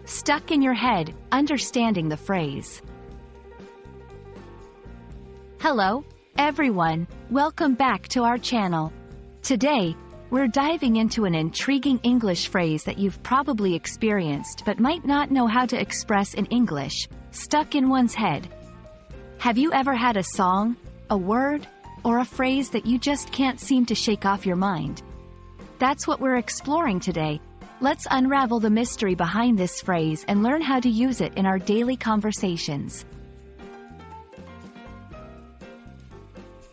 Stuck in your head, understanding the phrase. Hello, everyone, welcome back to our channel. Today, we're diving into an intriguing English phrase that you've probably experienced but might not know how to express in English: stuck in one's head. Have you ever had a song, a word, or a phrase that you just can't seem to shake off your mind? That's what we're exploring today. Let's unravel the mystery behind this phrase and learn how to use it in our daily conversations.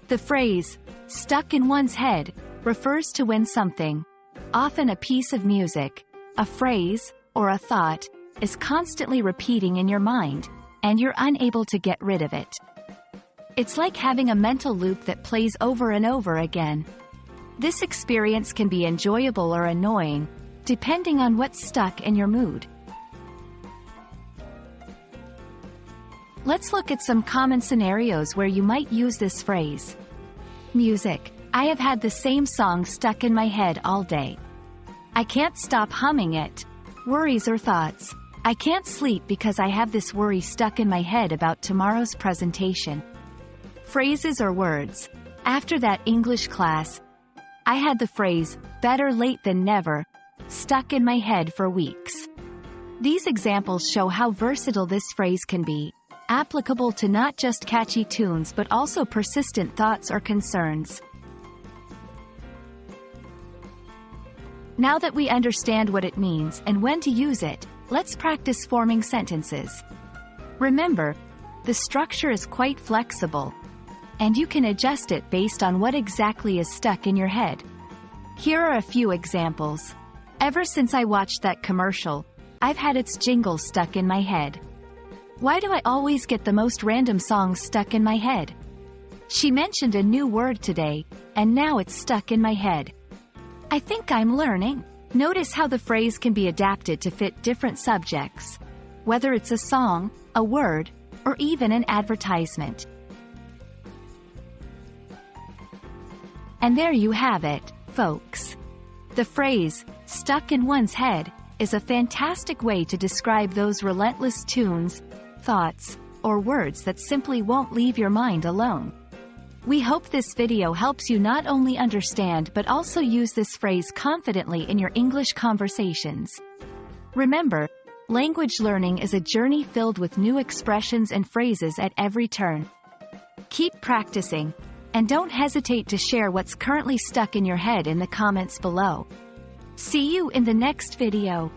The phrase, stuck in one's head, refers to when something, often a piece of music, a phrase, or a thought, is constantly repeating in your mind, and you're unable to get rid of it. It's like having a mental loop that plays over and over again. This experience can be enjoyable or annoying, depending on what's stuck in your mood. Let's look at some common scenarios where you might use this phrase. Music. I have had the same song stuck in my head all day. I can't stop humming it. Worries or thoughts. I can't sleep because I have this worry stuck in my head about tomorrow's presentation. Phrases or words. After that English class, I had the phrase, better late than never, stuck in my head for weeks. These examples show how versatile this phrase can be, applicable to not just catchy tunes but also persistent thoughts or concerns. Now that we understand what it means and when to use it, let's practice forming sentences. Remember, the structure is quite flexible, and you can adjust it based on what exactly is stuck in your head. Here are a few examples. Ever since I watched that commercial, I've had its jingle stuck in my head. Why do I always get the most random songs stuck in my head? She mentioned a new word today, and now it's stuck in my head. I think I'm learning. Notice how the phrase can be adapted to fit different subjects, whether it's a song, a word, or even an advertisement. And there you have it, folks. The phrase, stuck in one's head, is a fantastic way to describe those relentless tunes, thoughts, or words that simply won't leave your mind alone. We hope this video helps you not only understand but also use this phrase confidently in your English conversations. Remember, language learning is a journey filled with new expressions and phrases at every turn. Keep practicing, and don't hesitate to share what's currently stuck in your head in the comments below. See you in the next video.